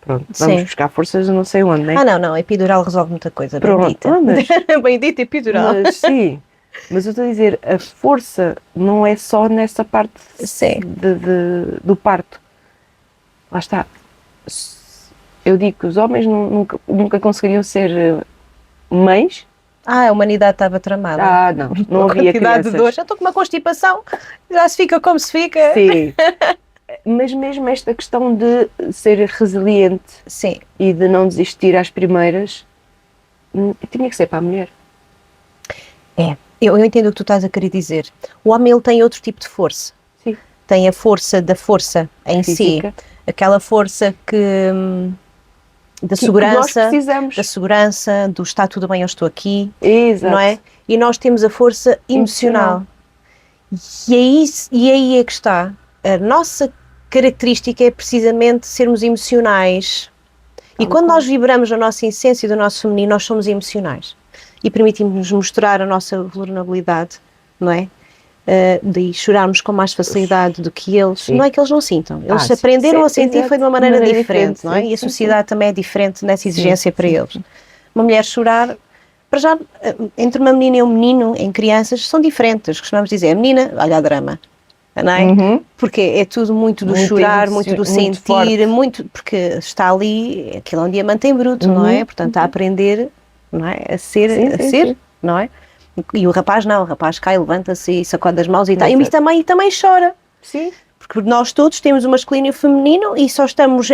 Pronto, vamos buscar forças não sei onde, né? Não, a epidural resolve muita coisa, bendita. Bendita epidural. Mas sim, mas eu estou a dizer, a força não é só nessa parte do parto. Lá está. Eu digo que os homens nunca conseguiriam ser mães. A humanidade estava tramada. Não havia crianças. De dor. Já estou com uma constipação, já se fica como se fica. Sim. Mas mesmo esta questão de ser resiliente. Sim. E de não desistir às primeiras, tinha que ser para a mulher. Eu entendo o que tu estás a querer dizer. O homem, ele tem outro tipo de força. Sim. Tem a força da força em Física. si. Aquela força da Que nós segurança, precisamos. da segurança, do está tudo bem, eu estou aqui, Exato. não é? E nós temos a força emocional. E aí é que está. A nossa característica é precisamente sermos emocionais. E quando nós vibramos na nossa essência do nosso feminino, nós somos emocionais. E permitimos-nos mostrar a nossa vulnerabilidade, não é? Daí chorarmos com mais facilidade do que eles. Sim. Não é que eles não sintam. Eles Sim. aprenderam a sentir, Exato. foi de uma maneira diferente, não é? Sim, E a sim, sociedade também é diferente nessa exigência para sim. eles. Uma mulher chorar, para já, entre uma menina e um menino, em crianças, são diferentes. Costumamos dizer, a menina, olha a drama, não é? Uhum. Porque é tudo muito do Muito chorar, muito do muito sentir, forte. muito, porque está ali, aquilo é um diamante em bruto, não é? Portanto, está a aprender, não é? A ser, Sim. não é? E o rapaz não, o rapaz cai, levanta-se e sacode as mãos e tal. Exato. E também chora. Sim. Porque nós todos temos o masculino e o feminino e só estamos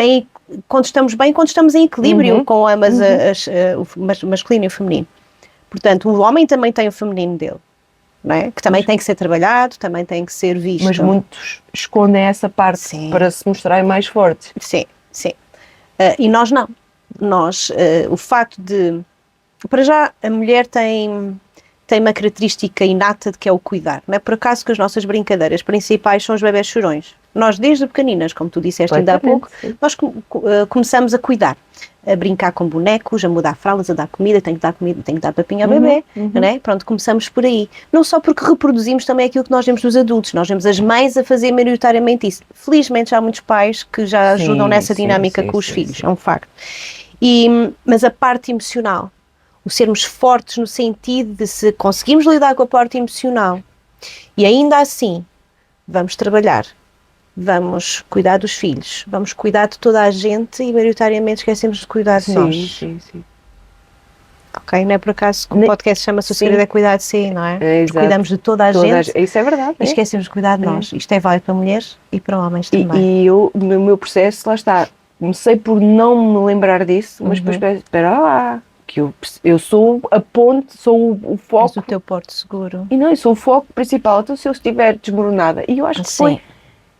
quando estamos bem, quando estamos em equilíbrio com ambas o masculino e o feminino. Portanto, o homem também tem o feminino dele, não é? Que também tem que ser trabalhado, também tem que ser visto. Mas muitos escondem essa parte para se mostrarem mais fortes. Sim. E nós não. Nós, o facto de... Para já, a mulher tem uma característica inata de que é o cuidar. Não é por acaso que as nossas brincadeiras principais são os bebés chorões. Nós, desde pequeninas, como tu disseste ainda há pouco, nós começamos a cuidar. A brincar com bonecos, a mudar fraldas, a dar comida, tenho que dar papinha ao bebê, não é? Pronto, começamos por aí. Não só porque reproduzimos também aquilo que nós vemos dos adultos, nós vemos as mães a fazer maioritariamente isso. Felizmente já há muitos pais que já ajudam nessa dinâmica com os filhos, é um facto. Mas a parte emocional, o sermos fortes no sentido de se conseguimos lidar com a parte emocional e ainda assim vamos trabalhar, vamos cuidar dos filhos, vamos cuidar de toda a gente e maioritariamente esquecemos de cuidar de nós. Sim. Ok? Não é por acaso que o podcast chama-se O Segredo é Cuidar de Si, não é? Porque cuidamos de toda a gente. Isso é verdade. E esquecemos de cuidar de nós. Isto é válido para mulheres e para homens também. E eu, no meu processo, lá está, comecei por não me lembrar disso, mas depois espera lá, que eu sou a ponte, sou o foco. És o teu porto seguro. E não, eu sou o foco principal. Então, se eu estiver desmoronada, e eu acho que foi.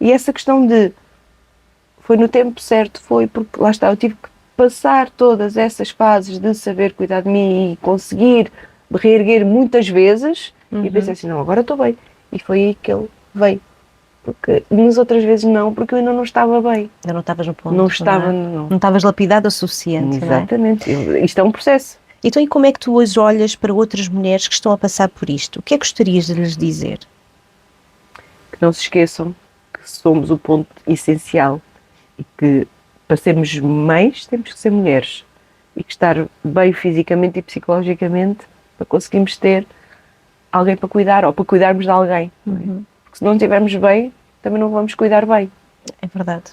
E essa questão de foi no tempo certo, foi porque lá está, eu tive que passar todas essas fases de saber cuidar de mim e conseguir reerguer muitas vezes e pensei assim, não, agora estou bem. E foi aí que ele veio. Porque nas outras vezes não, porque eu ainda não estava bem. Ainda não estavas no ponto. Não estava, não estavas lapidada o suficiente. Exatamente. Não é? Isto é um processo. Então, e como é que tu hoje olhas para outras mulheres que estão a passar por isto? O que é que gostarias de lhes dizer? Que não se esqueçam que somos o ponto essencial e que para sermos mães temos que ser mulheres e que estar bem fisicamente e psicologicamente para conseguirmos ter alguém para cuidar ou para cuidarmos de alguém. Porque se não estivermos bem, também não vamos cuidar bem. É verdade.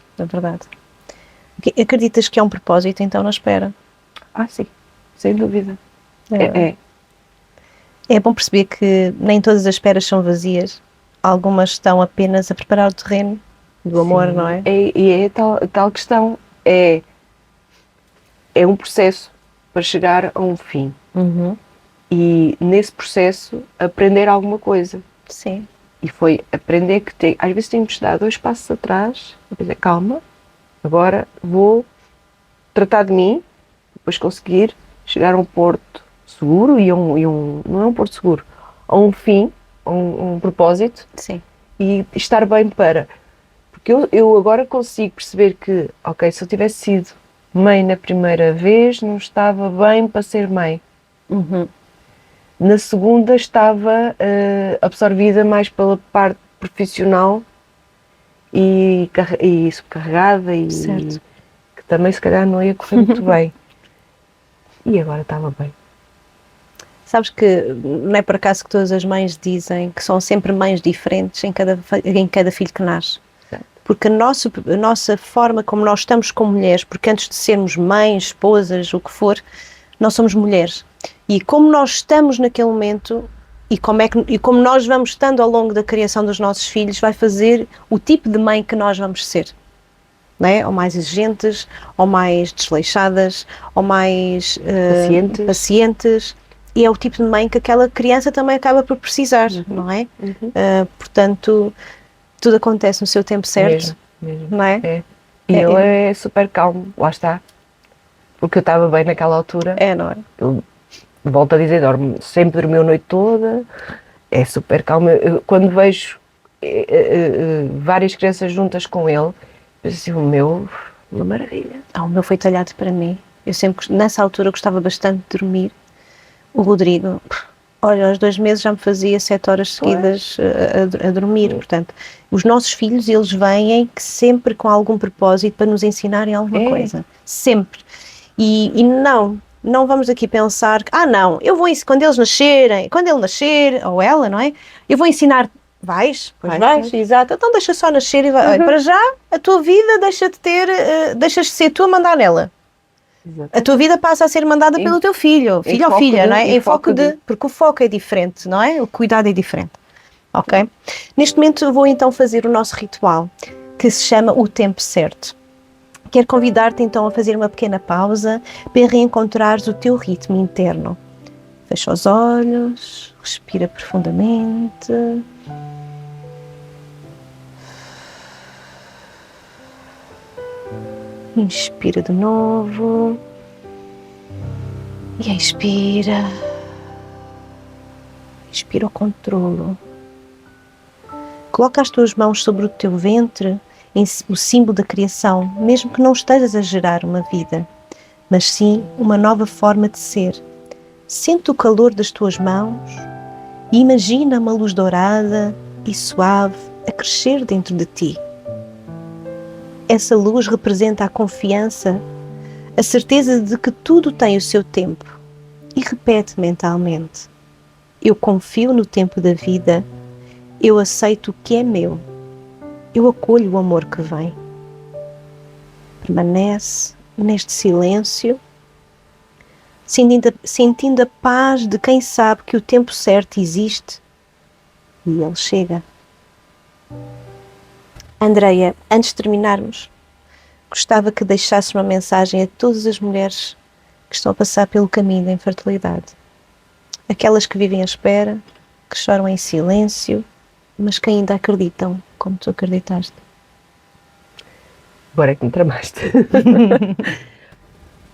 Acreditas que há um propósito então na espera? Sim, sem dúvida. É bom perceber que nem todas as esperas são vazias. Algumas estão apenas a preparar o terreno do amor, não é? E é tal questão. É um processo para chegar a um fim. E nesse processo aprender alguma coisa. Sim. E foi aprender que às vezes temos de dar 2 passos atrás e dizer, calma, agora vou tratar de mim, depois conseguir chegar a um porto seguro não é um porto seguro, a um fim, a um propósito. Sim. E estar bem porque eu agora consigo perceber que, ok, se eu tivesse sido mãe na primeira vez, não estava bem para ser mãe. Na segunda estava absorvida mais pela parte profissional e subcarregada e que também se calhar não ia correr muito bem. E agora estava bem. Sabes que não é por acaso que todas as mães dizem que são sempre mães diferentes em cada filho que nasce. Porque a nossa forma como nós estamos como mulheres, porque antes de sermos mães, esposas, o que for, nós somos mulheres. E como nós estamos naquele momento e como nós vamos estando ao longo da criação dos nossos filhos, vai fazer o tipo de mãe que nós vamos ser. Não é? Ou mais exigentes, ou mais desleixadas, ou mais pacientes. e é o tipo de mãe que aquela criança também acaba por precisar, não é? Portanto, tudo acontece no seu tempo certo, Mesmo. não é? É. E ele é super calmo, lá está. Porque eu estava bem naquela altura. É, não é? Eu volto a dizer, sempre dormiu a noite toda, é super calmo. Eu, quando vejo várias crianças juntas com ele, penso assim, o meu, uma maravilha. O meu foi talhado para mim. Eu sempre, nessa altura, gostava bastante de dormir. O Rodrigo, olha, aos 2 meses já me fazia 7 horas seguidas a dormir. Portanto, os nossos filhos, eles vêm sempre com algum propósito para nos ensinarem alguma coisa. Sempre. E não vamos aqui pensar que, não, eu vou quando eles nascerem, quando ele nascer, ou ela, não é? Eu vou ensinar, vais, exato, então deixa só nascer e vai. Para já, a tua vida deixas de ser tu a mandar nela. Exatamente. A tua vida passa a ser mandada pelo teu filho ou filha, não é? Porque o foco é diferente, não é? O cuidado é diferente, ok? Neste momento eu vou então fazer o nosso ritual, que se chama o tempo certo. Quero convidar-te então a fazer uma pequena pausa para reencontrares o teu ritmo interno. Fecha os olhos, respira profundamente. Inspira de novo. E expira. Inspira o controlo. Coloca as tuas mãos sobre o teu ventre, o símbolo da criação, mesmo que não estejas a gerar uma vida, mas sim uma nova forma de ser. Sente o calor das tuas mãos e imagina uma luz dourada e suave a crescer dentro de ti. Essa luz representa a confiança, a certeza de que tudo tem o seu tempo. E repete mentalmente: eu confio no tempo da vida, eu aceito o que é meu, eu acolho o amor que vem. Permanece neste silêncio, sentindo a paz de quem sabe que o tempo certo existe e ele chega. Andreia, antes de terminarmos, gostava que deixasses uma mensagem a todas as mulheres que estão a passar pelo caminho da infertilidade. Aquelas que vivem à espera, que choram em silêncio, mas que ainda acreditam, como tu acreditaste. Agora é que me tramaste.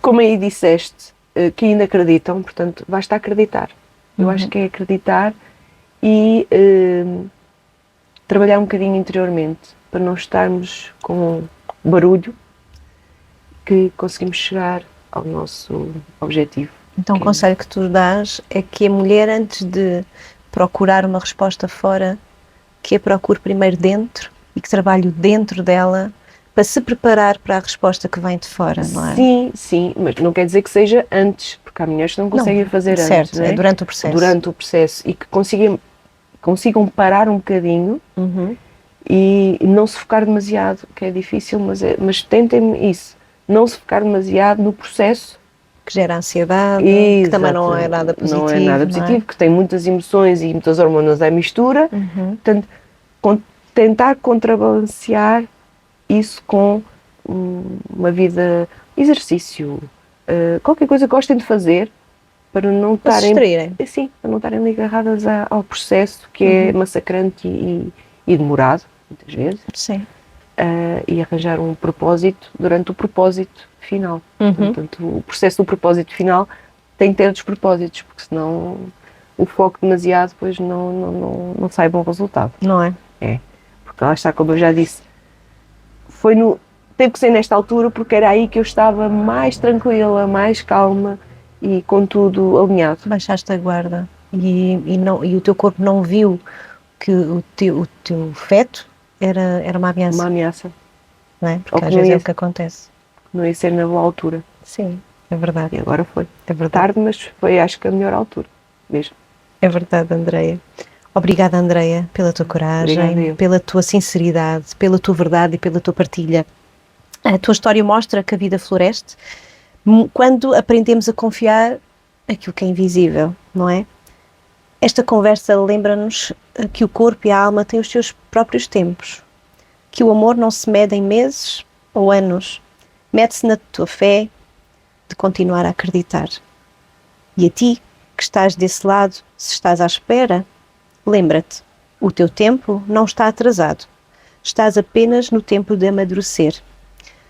Como aí disseste, que ainda acreditam, portanto, basta acreditar. Eu acho que é acreditar e trabalhar um bocadinho interiormente, para não estarmos com barulho, que conseguimos chegar ao nosso objetivo. Então o conselho que tu dás é que a mulher, antes de procurar uma resposta fora, que a procure primeiro dentro e que trabalhe dentro dela para se preparar para a resposta que vem de fora, não é? Sim, mas não quer dizer que seja antes, porque há mulheres que não conseguem fazer antes. Certo, não é? É durante o processo. Durante o processo e que consigam parar um bocadinho e não se focar demasiado, que é difícil, mas tentem isso, não se focar demasiado no processo. Que gera ansiedade, que também não é nada positivo. Não é nada positivo, que tem muitas emoções e muitas hormonas à mistura. Portanto, tentar contrabalancear isso com uma vida, exercício, qualquer coisa que gostem de fazer, para não estarem, para não estarem agarradas ao processo que é massacrante e demorado, muitas vezes. Sim. E arranjar um propósito durante o propósito final. Portanto, o processo do propósito final tem que ter outros propósitos, porque senão o foco demasiado depois não sai bom resultado. Não é? É. Porque lá está, como eu já disse, teve que ser nesta altura porque era aí que eu estava mais tranquila, mais calma e com tudo alinhado. Baixaste a guarda e o teu corpo não viu que o teu feto era uma ameaça. Uma ameaça. Não é? Porque às vezes é o que acontece. Não ia ser na boa altura. Sim, é verdade. E agora foi. É verdade. Tarde, mas foi, acho que, a melhor altura mesmo. É verdade, Andreia. Obrigada, Andreia, pela tua coragem, pela tua sinceridade, pela tua verdade e pela tua partilha. A tua história mostra que a vida floresce quando aprendemos a confiar naquilo que é invisível, não é? Esta conversa lembra-nos que o corpo e a alma têm os seus próprios tempos, que o amor não se mede em meses ou anos, mede-se na tua fé de continuar a acreditar. E a ti, que estás desse lado, se estás à espera, lembra-te, o teu tempo não está atrasado. Estás apenas no tempo de amadurecer.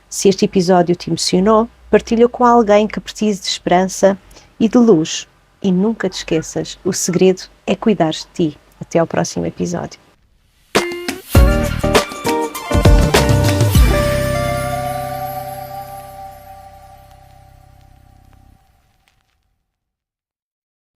Se este episódio te emocionou, partilha com alguém que precise de esperança e de luz. E nunca te esqueças, o segredo é cuidar de ti. Até ao próximo episódio.